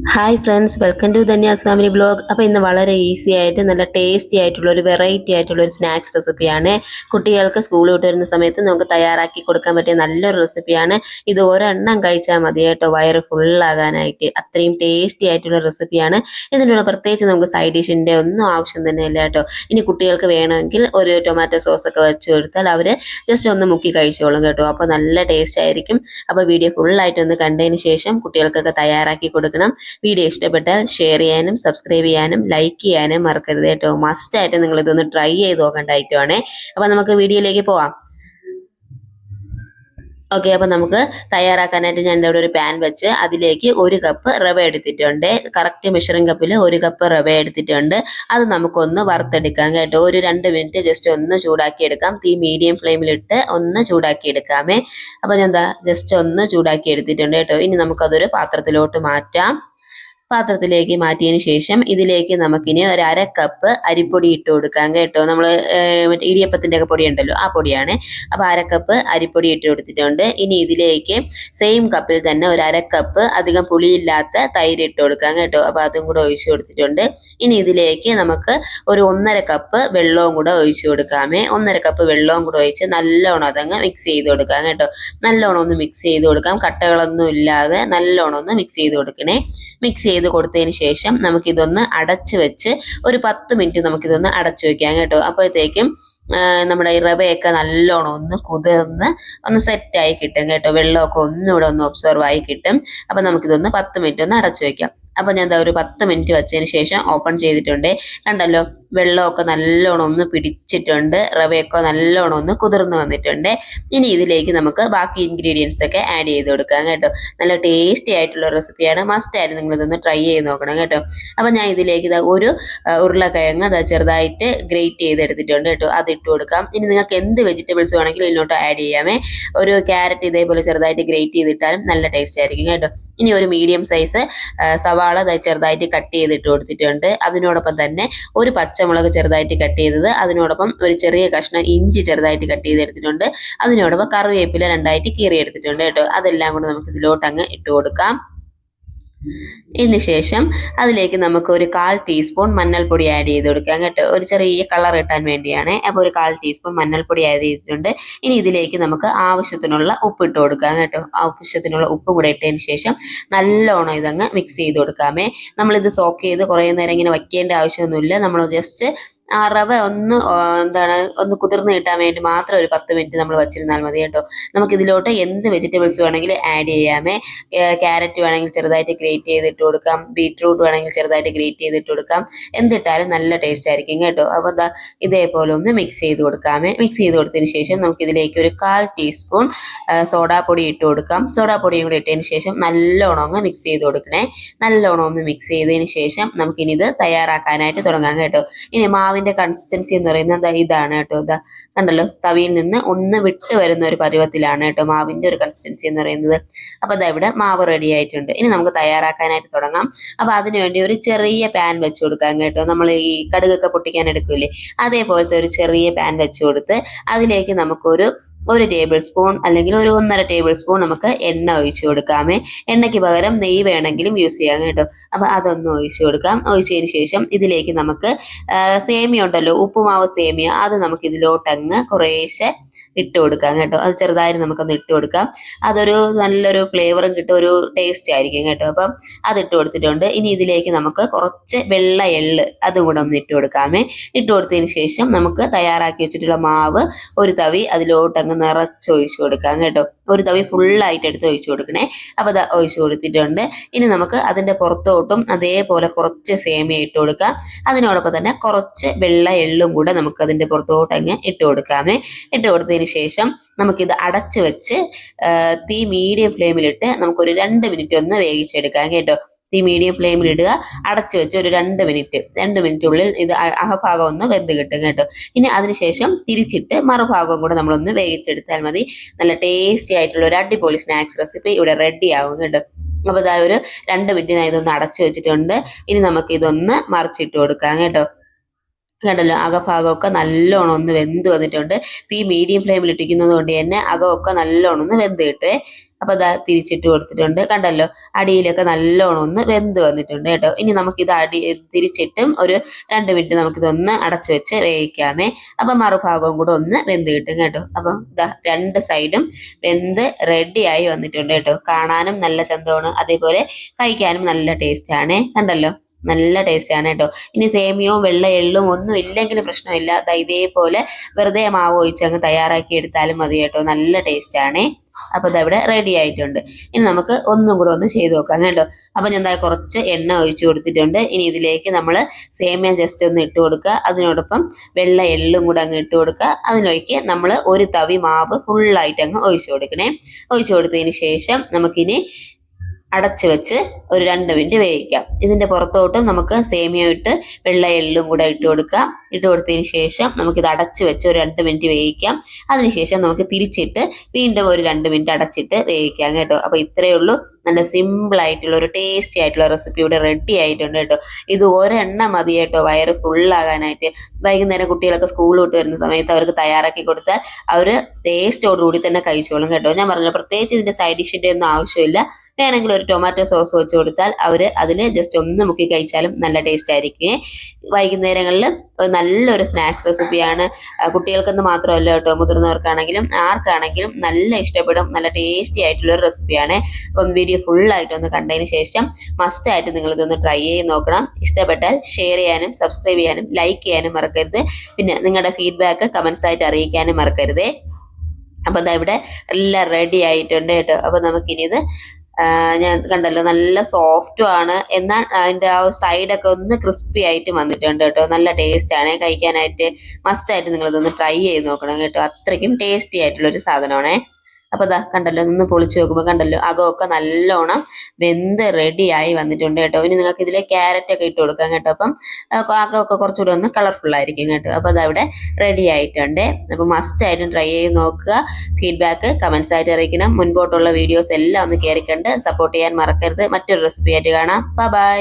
Hi friends, welcome to Dhanya's family blog. അപ്പോൾ ഇന്ന് വളരെ ഈസി ആയിട്ട് നല്ല ടേസ്റ്റി ആയിട്ടുള്ള ഒരു വെറൈറ്റി ആയിട്ടുള്ള ഒരു സ്നാക്സ് റെസിപ്പിയാണ്. കുട്ടികൾക്ക് സ്കൂൾ വിട്ട് വരുന്ന സമയത്ത് നമുക്ക് തയ്യാറാക്കി കൊടുക്കാൻ പറ്റിയ നല്ലൊരു റെസിപ്പിയാണ്. ഇത് ഒരെണ്ണം കഴിച്ചാൽ മതി കേട്ടോ, വയറ് ഫുള്ളാകാനായിട്ട്. അത്രയും ടേസ്റ്റി ആയിട്ടുള്ള റെസിപ്പിയാണ്. ഇതിനുള്ള പ്രത്യേകിച്ച് നമുക്ക് സൈഡ് ഡിഷിൻ്റെ ഒന്നും ആവശ്യം തന്നെ ഇല്ല കേട്ടോ. ഇനി കുട്ടികൾക്ക് വേണമെങ്കിൽ ഒരു ടൊമാറ്റോ സോസ് ഒക്കെ വെച്ച് കൊടുത്താൽ അവർ ജസ്റ്റ് ഒന്ന് മുക്കി കഴിച്ചോളും കേട്ടോ. അപ്പോൾ നല്ല ടേസ്റ്റ് ആയിരിക്കും. അപ്പോൾ വീഡിയോ ഫുള്ളായിട്ട് ഒന്ന് കണ്ടതിന് ശേഷം കുട്ടികൾക്കൊക്കെ തയ്യാറാക്കി കൊടുക്കണം. വീഡിയോ ഇഷ്ടപ്പെട്ടാൽ ഷെയർ ചെയ്യാനും സബ്സ്ക്രൈബ് ചെയ്യാനും ലൈക്ക് ചെയ്യാനും മറക്കരുത് കേട്ടോ. മസ്റ്റായിട്ട് നിങ്ങൾ ഇതൊന്ന് ട്രൈ ചെയ്ത് നോക്കേണ്ട ഐറ്റമാണേ. അപ്പോൾ നമുക്ക് വീഡിയോയിലേക്ക് പോവാം. ഓക്കെ, അപ്പോൾ നമുക്ക് തയ്യാറാക്കാനായിട്ട് ഞാൻ ഇവിടെ ഒരു പാൻ വെച്ച് അതിലേക്ക് 1 കപ്പ് റവ എടുത്തിട്ടുണ്ട്. കറക്റ്റ് മെഷറിംഗ് കപ്പിൽ 1 കപ്പ് റവ എടുത്തിട്ടുണ്ട്. അത് നമുക്കൊന്ന് വറുത്തെടുക്കാം കേട്ടോ. ഒരു 2 മിനിറ്റ് ജസ്റ്റ് ഒന്ന് ചൂടാക്കി എടുക്കാം. തീ മീഡിയം ഫ്ലെയിമിലിട്ട് ഒന്ന് ചൂടാക്കി എടുക്കാമേ. അപ്പോൾ ഞാൻ ജസ്റ്റ് ഒന്ന് ചൂടാക്കി എടുത്തിട്ടുണ്ട് കേട്ടോ. ഇനി നമുക്കതൊരു പാത്രത്തിലോട്ട് മാറ്റാം. പാത്രത്തിലേക്ക് മാറ്റിയതിന് ശേഷം ഇതിലേക്ക് നമുക്കിനി ഒരു 1/2 കപ്പ് അരിപ്പൊടി ഇട്ട് കൊടുക്കാം കേട്ടോ. നമ്മൾ മറ്റേ ഇടിയപ്പത്തിൻ്റെ ഒക്കെ പൊടി ഉണ്ടല്ലോ, ആ പൊടിയാണ്. അപ്പോൾ 1/2 കപ്പ് അരിപ്പൊടി ഇട്ട് കൊടുത്തിട്ടുണ്ട്. ഇനി ഇതിലേക്ക് സെയിം കപ്പിൽ തന്നെ ഒരു 1/2 കപ്പ് അധികം പുളിയില്ലാത്ത തൈര് ഇട്ട് കൊടുക്കാം കേട്ടോ. അപ്പോൾ അതും കൂടെ ഒഴിച്ചു കൊടുത്തിട്ടുണ്ട്. ഇനി ഇതിലേക്ക് നമുക്ക് ഒരു 1/2 കപ്പ് വെള്ളവും കൂടെ ഒഴിച്ചു കൊടുക്കാമേ. 1/2 കപ്പ് വെള്ളവും കൂടെ ഒഴിച്ച് നല്ലോണം അതങ്ങ് മിക്സ് ചെയ്ത് കൊടുക്കാം കേട്ടോ. നല്ലോണം ഒന്ന് മിക്സ് ചെയ്ത് കൊടുക്കാം, കട്ടകളൊന്നും ഇല്ലാതെ നല്ലോണം ഒന്ന് മിക്സ് ചെയ്ത് കൊടുക്കണേ. മിക്സ് ചെയ്ത് കൊടുത്തതിന് ശേഷം നമുക്കിതൊന്ന് അടച്ച് വെച്ച് ഒരു 10 മിനിറ്റ് നമുക്കിതൊന്ന് അടച്ചു വെക്കാം കേട്ടോ. അപ്പോഴത്തേക്കും നമ്മുടെ ഈ റവയൊക്കെ നല്ലോണം ഒന്ന് കുതിർന്ന് ഒന്ന് സെറ്റായി കിട്ടും കേട്ടോ. വെള്ളമൊക്കെ ഒന്നുകൂടെ ഒന്ന് ഒബ്സർവ് ആയി കിട്ടും. അപ്പം നമുക്കിതൊന്ന് 10 മിനിറ്റ് ഒന്ന് അടച്ചു വെക്കാം. അപ്പോൾ ഞാൻ ഒരു 10 മിനിറ്റ് വെച്ചതിന് ശേഷം ഓപ്പൺ ചെയ്തിട്ടുണ്ട്. കണ്ടല്ലോ, വെള്ളമൊക്കെ നല്ലോണം ഒന്ന് പിടിച്ചിട്ടുണ്ട്, റവയൊക്കെ നല്ലോണം ഒന്ന് കുതിർന്ന് വന്നിട്ടുണ്ട്. ഇനി ഇതിലേക്ക് നമുക്ക് ബാക്കി ഇൻഗ്രീഡിയൻസ് ഒക്കെ ആഡ് ചെയ്ത് കൊടുക്കാം കേട്ടോ. നല്ല ടേസ്റ്റി ആയിട്ടുള്ള റെസിപ്പിയാണ്. മസ്റ്റായിട്ട് നിങ്ങളിതൊന്ന് ട്രൈ ചെയ്ത് നോക്കണം കേട്ടോ. അപ്പോൾ ഞാൻ ഇതിലേക്ക് ഒരു ഉരുളക്കിഴങ്ങ് ചെറുതായിട്ട് ഗ്രേറ്റ് ചെയ്തെടുത്തിട്ടുണ്ട് കേട്ടോ. അത് ഇട്ട് കൊടുക്കാം. ഇനി നിങ്ങൾക്ക് എന്ത് വെജിറ്റബിൾസ് വേണമെങ്കിലും ഇതിലോട്ട് ആഡ് ചെയ്യാമേ. ഒരു ക്യാരറ്റ് ഇതേപോലെ ചെറുതായിട്ട് ഗ്രേറ്റ് ചെയ്തിട്ടാലും നല്ല ടേസ്റ്റ് ആയിരിക്കും കേട്ടോ. ഇനി ഒരു മീഡിയം സൈസ് സവാള ചെറുതായിട്ട് കട്ട് ചെയ്തിട്ട് കൊടുത്തിട്ടുണ്ട്. അതിനോടൊപ്പം തന്നെ ഒരു പച്ചമുളക് ചെറുതായിട്ട് കട്ട് ചെയ്തത്, അതിനോടൊപ്പം ഒരു ചെറിയ കഷ്ണം ഇഞ്ചി ചെറുതായിട്ട് കട്ട് ചെയ്തെടുത്തിട്ടുണ്ട്. അതിനോടൊപ്പം കറിവേപ്പില 2ആയിട്ട് കീറിയെടുത്തിട്ടുണ്ട് കേട്ടോ. അതെല്ലാം കൂടെ നമുക്ക് ഇതിലോട്ട് അങ്ങ് ഇട്ട് കൊടുക്കാം. ഇതിന് ശേഷം അതിലേക്ക് നമുക്ക് ഒരു 1/4 ടീസ്പൂൺ മഞ്ഞൾപ്പൊടി ആഡ് ചെയ്ത് കൊടുക്കാം കേട്ടോ. ഒരു ചെറിയ കളർ കിട്ടാൻ വേണ്ടിയാണ്. അപ്പോൾ ഒരു 1/4 ടീസ്പൂൺ മഞ്ഞൾപ്പൊടി ആഡ് ചെയ്തിട്ടുണ്ട്. ഇനി ഇതിലേക്ക് നമുക്ക് ആവശ്യത്തിനുള്ള ഉപ്പ് ഇട്ട് കൊടുക്കാം കേട്ടോ. ആവശ്യത്തിനുള്ള ഉപ്പ് കൂടെ ഇട്ടതിന് ശേഷം നല്ലോണം ഇതങ്ങ് മിക്സ് ചെയ്ത് കൊടുക്കാമേ. നമ്മളിത് സോക്ക് ചെയ്ത് കുറേ നേരം ഇങ്ങനെ വയ്ക്കേണ്ട ആവശ്യമൊന്നുമില്ല. നമ്മൾ ജസ്റ്റ് ആ റവ ഒന്ന് ഒന്ന് കുതിർന്ന് കിട്ടാൻ വേണ്ടി മാത്രം ഒരു 10 മിനിറ്റ് നമ്മൾ വെച്ചിരുന്നാൽ മതി കേട്ടോ. നമുക്ക് ഇതിലോട്ട് എന്ത് വെജിറ്റബിൾസ് വേണമെങ്കിലും ആഡ് ചെയ്യാമേ. ക്യാരറ്റ് വേണമെങ്കിൽ ചെറുതായിട്ട് ഗ്രേറ്റ് ചെയ്തിട്ട് കൊടുക്കാം, ബീട്രൂട്ട് വേണമെങ്കിൽ ചെറുതായിട്ട് ഗ്രേറ്റ് ചെയ്തിട്ട് കൊടുക്കാം. എന്തിട്ടാലും നല്ല ടേസ്റ്റ് ആയിരിക്കും കേട്ടോ. അപ്പോൾ ഇതേപോലെ ഒന്ന് മിക്സ് ചെയ്ത് കൊടുക്കാമേ. മിക്സ് ചെയ്ത് കൊടുത്തതിന് ശേഷം നമുക്ക് ഇതിലേക്ക് ഒരു 1/4 ടീസ്പൂൺ സോഡാപ്പൊടി ഇട്ട് കൊടുക്കാം. സോഡാപ്പൊടിയും കൂടി ഇട്ടതിന് ശേഷം നല്ലോണം ഒന്ന് മിക്സ് ചെയ്ത് കൊടുക്കണേ. നല്ലോണം ഒന്ന് മിക്സ് ചെയ്തതിന് ശേഷം നമുക്കിനി ഇത് തയ്യാറാക്കാനായിട്ട് തുടങ്ങാം കേട്ടോ. ഇനി മാവിൻ്റെ കൺസിസ്റ്റൻസി എന്ന് പറയുന്നത് ഇതാണ് കേട്ടോ. കണ്ടല്ലോ, തവിയിൽ നിന്ന് ഒന്ന് വിട്ട് വരുന്ന ഒരു പരുവത്തിലാണ് കേട്ടോ മാവിൻ്റെ ഒരു കൺസിസ്റ്റൻസി എന്ന് പറയുന്നത്. അപ്പോൾ ഇവിടെ മാവ് റെഡി ആയിട്ടുണ്ട്. ഇനി നമുക്ക് തയ്യാറാക്കാനായിട്ട് തുടങ്ങാം. അപ്പോൾ അതിനുവേണ്ടി ഒരു ചെറിയ പാൻ വെച്ച് കൊടുക്കാം കേട്ടോ. നമ്മൾ ഈ കടുകൊക്കെ പൊട്ടിക്കാൻ എടുക്കില്ലേ, അതേപോലത്തെ ഒരു ചെറിയ പാൻ വെച്ച് കൊടുത്ത് അതിലേക്ക് നമുക്കൊരു 1 ടേബിൾ സ്പൂൺ അല്ലെങ്കിൽ ഒരു 1.5 ടേബിൾ സ്പൂൺ നമുക്ക് എണ്ണ ഒഴിച്ചു കൊടുക്കാമേ. എണ്ണയ്ക്ക് പകരം നെയ്യ് വേണമെങ്കിലും യൂസ് ചെയ്യാം കേട്ടോ. അപ്പോൾ അതൊന്ന് ഒഴിച്ചു കൊടുക്കാം. ഒഴിച്ചതിന് ശേഷം ഇതിലേക്ക് നമുക്ക് സേമിയ ഉണ്ടല്ലോ, ഉപ്പുമാവ് സേമിയ, അത് നമുക്ക് ഇതിലോട്ടങ്ങ് കുറേശ്ശെ ഇട്ട് കൊടുക്കാം കേട്ടോ. അത് ചെറുതായിട്ട് നമുക്കൊന്ന് ഇട്ട് കൊടുക്കാം. അതൊരു നല്ലൊരു ഫ്ലേവറും കിട്ടും, ഒരു ടേസ്റ്റ് ആയിരിക്കും കേട്ടോ. അപ്പം അതിട്ട് കൊടുത്തിട്ടുണ്ട്. ഇനി ഇതിലേക്ക് നമുക്ക് കുറച്ച് വെള്ള എള്ള് അതും കൂടെ ഒന്ന് ഇട്ട് കൊടുക്കാമേ. ഇട്ട് കൊടുത്തതിന് ശേഷം നമുക്ക് തയ്യാറാക്കി വെച്ചിട്ടുള്ള മാവ് ഒരു തവി അതിലോട്ടങ്ങ് നിറച്ചൊഴിച്ചു കൊടുക്കാം കേട്ടോ. ഒരു തവി ഫുള്ളായിട്ട് എടുത്ത് ഒഴിച്ചു കൊടുക്കണേ. അപ്പോൾ അത് ഒഴിച്ചു കൊടുത്തിട്ടുണ്ട്. ഇനി നമുക്ക് അതിൻ്റെ പുറത്തോട്ടും അതേപോലെ കുറച്ച് സേമിയ ഇട്ട് കൊടുക്കാം. അതിനോടൊപ്പം തന്നെ കുറച്ച് വെള്ള എള്ളും കൂടെ നമുക്ക് അതിൻ്റെ പുറത്തോട്ട് അങ്ങ് ഇട്ട് കൊടുക്കാമേ. ഇട്ട് കൊടുത്തതിന് ശേഷം നമുക്കിത് അടച്ച് വെച്ച് തീ മീഡിയം ഫ്ലെയിമിലിട്ട് നമുക്കൊരു 2 മിനിറ്റ് ഒന്ന് വേവിച്ചെടുക്കാം കേട്ടോ. തീ മീഡിയം ഫ്ലെയിമിൽ ഇടുക, അടച്ചു വെച്ച് ഒരു 2 മിനിറ്റിനുള്ളിൽ ഇത് അഹഭാഗം ഒന്ന് വെന്ത് കിട്ടും കേട്ടോ. ഇനി അതിനുശേഷം തിരിച്ചിട്ട് മറുഭാഗവും കൂടെ നമ്മളൊന്ന് വേവിച്ചെടുത്താൽ മതി. നല്ല ടേസ്റ്റി ആയിട്ടുള്ള ഒരു അടിപൊളി സ്നാക്സ് റെസിപ്പി ഇവിടെ റെഡി ആവും കേട്ടോ. അപ്പോൾ ഒരു 2 മിനിറ്റിനായി ഇതൊന്ന് അടച്ചു വെച്ചിട്ടുണ്ട്. ഇനി നമുക്ക് ഇതൊന്ന് മറിച്ചിട്ട് കൊടുക്കാം കേട്ടോ. കണ്ടല്ലോ, അകഭാഗമൊക്കെ നല്ലോണം ഒന്ന് വെന്ത് വന്നിട്ടുണ്ട്. തീ മീഡിയം ഫ്ലെയിമിൽ ഇട്ടിരിക്കുന്നത് കൊണ്ട് തന്നെ അകമൊക്കെ നല്ലോണം ഒന്ന് വെന്ത് കിട്ടുവേ. അപ്പൊ അതാ തിരിച്ചിട്ട് കൊടുത്തിട്ടുണ്ട്. കണ്ടല്ലോ, അടിയിലൊക്കെ നല്ലോണം ഒന്ന് വെന്ത് വന്നിട്ടുണ്ട് കേട്ടോ. ഇനി നമുക്കിത് തിരിച്ചിട്ടും ഒരു 2 മിനിറ്റ് നമുക്കിതൊന്ന് അടച്ചു വെച്ച് വേവിക്കാമേ. അപ്പൊ മറുഭാഗവും കൂടെ ഒന്ന് വെന്ത് കിട്ടും കേട്ടോ. അപ്പം ഇതാ 2 സൈഡും വെന്ത് റെഡിയായി വന്നിട്ടുണ്ട് കേട്ടോ. കാണാനും നല്ല ചന്തമാണ്, അതേപോലെ കഴിക്കാനും നല്ല ടേസ്റ്റ് ആണ്. കണ്ടല്ലോ, നല്ല ടേസ്റ്റ് ആണ് കേട്ടോ. ഇനി സേമിയവും വെള്ള എള്ളും ഒന്നും ഇല്ലെങ്കിലും പ്രശ്നമില്ല, ഇതേപോലെ വെറുതെ മാവ് ഒഴിച്ച് അങ്ങ് തയ്യാറാക്കി എടുത്താലും മതി കേട്ടോ. നല്ല ടേസ്റ്റ് ആണ്. അപ്പൊ ഇതവിടെ റെഡി ആയിട്ടുണ്ട്. ഇനി നമുക്ക് ഒന്നും കൂടെ ഒന്ന് ചെയ്ത് നോക്കാം കേട്ടോ. അപ്പൊ ഞാൻ കുറച്ച് എണ്ണ ഒഴിച്ചു കൊടുത്തിട്ടുണ്ട്. ഇനി ഇതിലേക്ക് നമ്മൾ സേമിയ ജസ്റ്റ് ഒന്ന് ഇട്ട് കൊടുക്കുക. അതിനോടൊപ്പം വെള്ള എള്ളും കൂടെ അങ്ങ് ഇട്ട് കൊടുക്കുക. അതിലേക്ക് നമ്മൾ ഒരു തവി മാവ് ഫുള്ളായിട്ട് അങ്ങ് ഒഴിച്ചു കൊടുക്കണേ. ഒഴിച്ചു കൊടുത്തതിന് ശേഷം നമുക്കിനി അടച്ചു വെച്ച് ഒരു 2 മിനിറ്റ് വേവിക്കാം. ഇതിന്റെ പുറത്തോട്ടും നമുക്ക് സേമിയ ഇട്ട് വെള്ള എള്ളും കൂടെ ഇട്ട് കൊടുക്കാം. ഇട്ട് കൊടുത്തതിന് ശേഷം നമുക്കിത് അടച്ചു വെച്ച് ഒരു 2 മിനിറ്റ് വേവിക്കാം. അതിനുശേഷം നമുക്ക് തിരിച്ചിട്ട് വീണ്ടും ഒരു 2 മിനിറ്റ് അടച്ചിട്ട് വേവിക്കാം കേട്ടോ. അപ്പൊ ഇത്രയേ ഉള്ളൂ. നല്ല സിമ്പിൾ ആയിട്ടുള്ള ഒരു ടേസ്റ്റി ആയിട്ടുള്ള റെസിപ്പി ഇവിടെ റെഡി ആയിട്ടുണ്ട് കേട്ടോ. ഇത് ഒരെണ്ണം മതി കേട്ടോ വയറ് ഫുള്ളാകാനായിട്ട്. വൈകുന്നേരം കുട്ടികളൊക്കെ സ്കൂൾ വിട്ട് വരുന്ന സമയത്ത് അവർക്ക് തയ്യാറാക്കി കൊടുത്താൽ അവർ ടേസ്റ്റോടുകൂടി തന്നെ കഴിച്ചോളും കേട്ടോ. ഞാൻ പറഞ്ഞല്ലോ, പ്രത്യേകിച്ച് ഇതിന്റെ സൈഡ് ഡിഷിന്റെ ഒന്നും ആവശ്യമില്ല. വേണമെങ്കിൽ ഒരു ടൊമാറ്റോ സോസ് വെച്ച് കൊടുത്താൽ അവർ അതിൽ ജസ്റ്റ് ഒന്ന് മുക്കി കഴിച്ചാലും നല്ല ടേസ്റ്റ് ആയിരിക്കും. വൈകുന്നേരങ്ങളിൽ നല്ലൊരു സ്നാക്സ് റെസിപ്പിയാണ്. കുട്ടികൾക്കെന്ന് മാത്രമല്ല കേട്ടോ, മുതിർന്നവർക്കാണെങ്കിലും ആർക്കാണെങ്കിലും നല്ല ഇഷ്ടപ്പെടും. നല്ല ടേസ്റ്റി ആയിട്ടുള്ള ഒരു റെസിപ്പിയാണ്. അപ്പം വീഡിയോ ഫുള്ളായിട്ട് ഒന്ന് കണ്ടതിന് ശേഷം മസ്റ്റായിട്ട് നിങ്ങൾ ഇതൊന്ന് ട്രൈ ചെയ്ത് നോക്കണം. ഇഷ്ടപ്പെട്ടാൽ ഷെയർ ചെയ്യാനും സബ്സ്ക്രൈബ് ചെയ്യാനും ലൈക്ക് ചെയ്യാനും മറക്കരുത്. പിന്നെ നിങ്ങളുടെ ഫീഡ്ബാക്ക് കമന്റ്സ് ആയിട്ട് അറിയിക്കാനും മറക്കരുതേ. അപ്പൊ ദാ ഇവിടെ എല്ലാം റെഡി ആയിട്ടുണ്ട് കേട്ടോ. അപ്പൊ നമുക്കിനി ഇത് ഞാൻ കണ്ടല്ലോ, നല്ല സോഫ്റ്റും ആണ്, എന്നാൽ അതിന്റെ ആ സൈഡൊക്കെ ഒന്ന് ക്രിസ്പി ആയിട്ട് വന്നിട്ടുണ്ട് കേട്ടോ. നല്ല ടേസ്റ്റ് ആണ് കഴിക്കാനായിട്ട്. മസ്റ്റായിട്ട് നിങ്ങളിതൊന്ന് ട്രൈ ചെയ്ത് നോക്കണം കേട്ടോ. അത്രയ്ക്കും ടേസ്റ്റി ആയിട്ടുള്ള ഒരു സാധനമാണേ. അപ്പൊ ദാ കണ്ടല്ലോ, ഒന്ന് പൊളിച്ചു നോക്കുമ്പോൾ കണ്ടല്ലോ, അകമൊക്കെ നല്ലോണം വെന്ത് റെഡി ആയി വന്നിട്ടുണ്ട് കേട്ടോ. ഇനി നിങ്ങൾക്ക് ഇതിലെ ക്യാരറ്റ് ഒക്കെ ഇട്ട് കൊടുക്കാം കേട്ടോ. അപ്പം അകമൊക്കെ കുറച്ചുകൂടെ ഒന്ന് കളർഫുൾ ആയിരിക്കും കേട്ടോ. അപ്പൊ അതവിടെ റെഡി ആയിട്ടുണ്ട്. അപ്പൊ മസ്റ്റ് ആയിട്ടും ട്രൈ ചെയ്ത് നോക്കുക. ഫീഡ്ബാക്ക് കമന്റ്സ് ആയിട്ട് അറിയിക്കണം. മുൻപോട്ടുള്ള വീഡിയോസ് എല്ലാം ഒന്ന് കയറിക്കണ്ട് സപ്പോർട്ട് ചെയ്യാൻ മറക്കരുത്. മറ്റൊരു റെസിപ്പി ആയിട്ട് കാണാം. ബൈ.